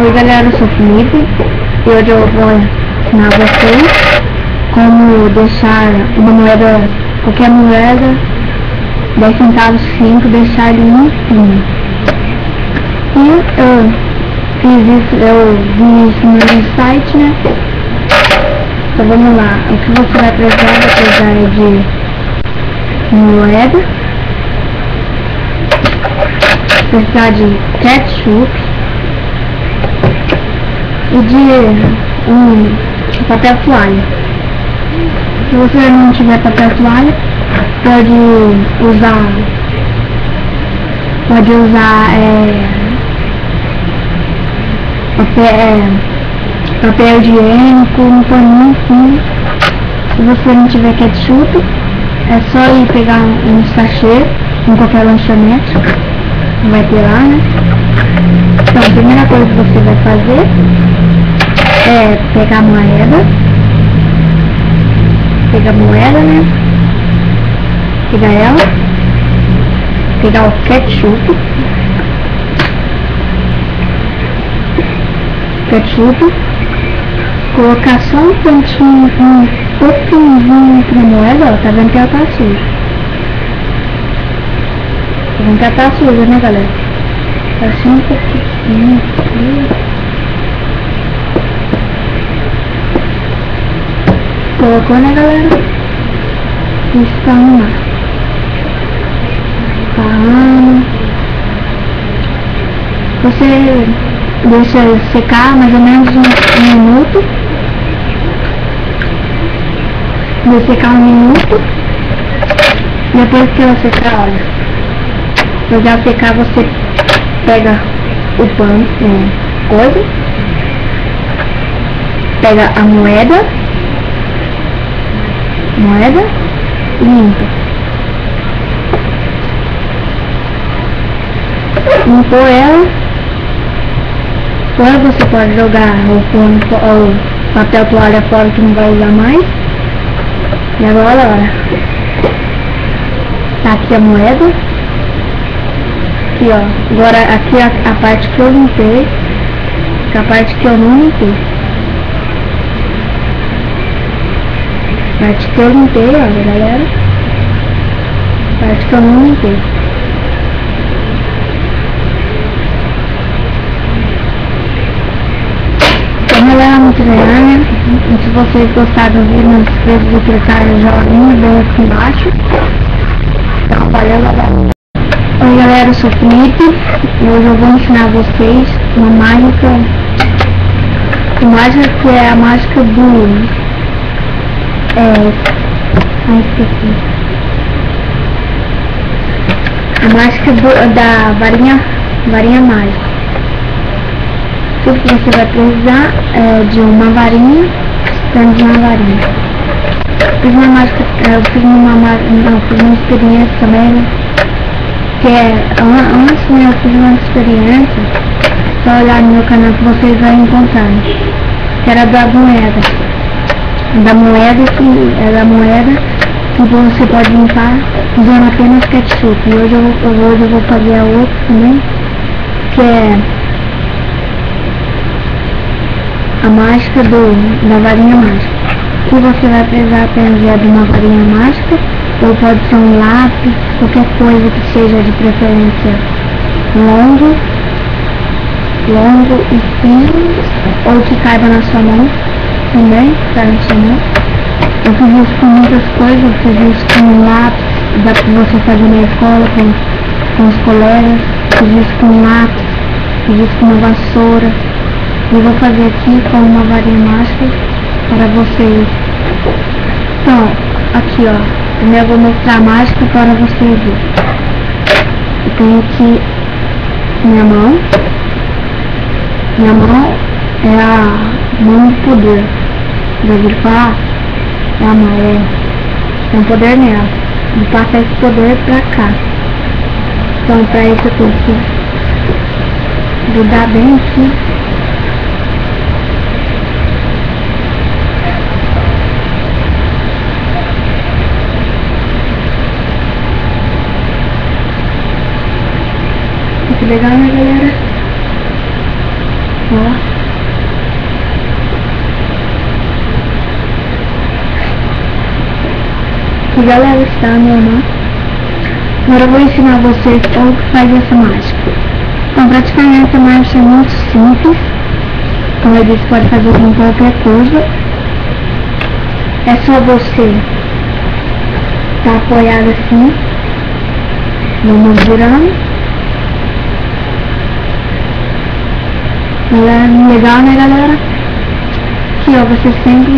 Oi galera, eu sou o Felipe e hoje eu vou ensinar vocês como deixar uma moeda, qualquer moeda, 10 centavos, 5, deixar ele limpinho. E eu fiz isso, eu vi isso no site, né? Então vamos lá, o que você vai precisar de moeda, precisar de ketchup e de papel toalha. Se você não tiver papel toalha, pode usar papel higiênico, um paninho assim. Se você não tiver ketchup, é só ir pegar um sachê em qualquer lanchonete, vai ter lá, né? Então, a primeira coisa que você vai fazer é pegar a moeda, né? Pegar ela, pegar o ketchup, colocar só um pontinho, um pouquinho aqui na moeda, ó, tá vendo que ela tá suja. Tá vendo que ela tá suja, né, galera? Assim um pouquinho aqui. Colocou, né, galera? Espalma. Você deixa secar mais ou menos um minuto. Deixa secar um minuto. Depois que ela secar, olha. Depois ela secar, você pega o pano, pega a moeda, limpa. Limpou ela. Agora você pode jogar o papel toalha fora que não vai usar mais. E agora, olha, tá aqui a moeda. Aqui, ó. Agora aqui a parte que eu limpei, a parte que eu não limpei. A parte que eu limpei, ó, galera. A parte que eu não limpei. Então ela é muito legal, né? E se vocês gostaram do vídeo, não se esqueça de clicar no joinha bem aqui embaixo. Então, valeu, galera. Oi galera, eu sou o Felipe e hoje eu vou ensinar vocês uma mágica que é a mágica do... esqueci. A mágica da varinha mágica. Tudo que você vai precisar é de uma varinha, de uma varinha. Fiz uma mágica, eu fiz uma experiência também, né? Que antes, né, eu fiz uma experiência, só olhar no meu canal que vocês vão encontrar, né? Que era da moeda que você pode limpar usando apenas ketchup. E hoje eu vou fazer a outra também, que é a mágica da varinha mágica. Que você vai precisar apenas de uma varinha mágica, ou pode ser um lápis, qualquer coisa que seja de preferência longo e fino, ou que caiba na sua mão também, caiba na sua mão. Eu fiz isso com muitas coisas, eu fiz isso com um lápis, dá pra você fazer na escola com os colegas, fiz isso com um lápis, fiz isso com uma vassoura. Eu vou fazer aqui com uma varinha mágica para vocês. Então, aqui ó. Primeiro eu vou mostrar a mágica para vocês verem. Eu tenho aqui minha mão. Minha mão é a mão do poder. Já ouviram falar? É a mão, tem um poder nela. Vou passar esse poder pra cá. Então, pra isso eu tenho que grudar bem aqui. Muito legal, né, galera? forte. E galera, está normal. Agora eu vou ensinar vocês como que faz essa mágica. Então, praticamente essa mágica é muito simples. Como eu disse, pode fazer com qualquer coisa. É só você estar apoiado assim, vamos girando. Legal, né, galera? Aqui, ó, você sempre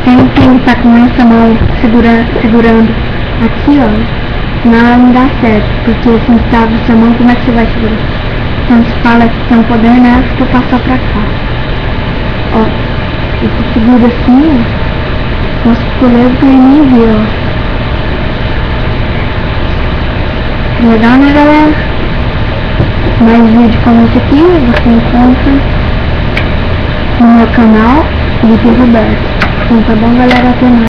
tem que estar com essa mão segurando aqui, ó. Senão ela não dá certo, porque se instala a sua mão, como é que você vai segurar? Então se fala que tem um poder nessa que eu passo pra cá. Ó, você segura assim, ó. Nossa, ficou leve que eu nem vi, ó. Legal, né, galera? Mais vídeo como esse aqui você encontra no meu canal, Felipe Roberto. Então tá bom, galera? Até mais.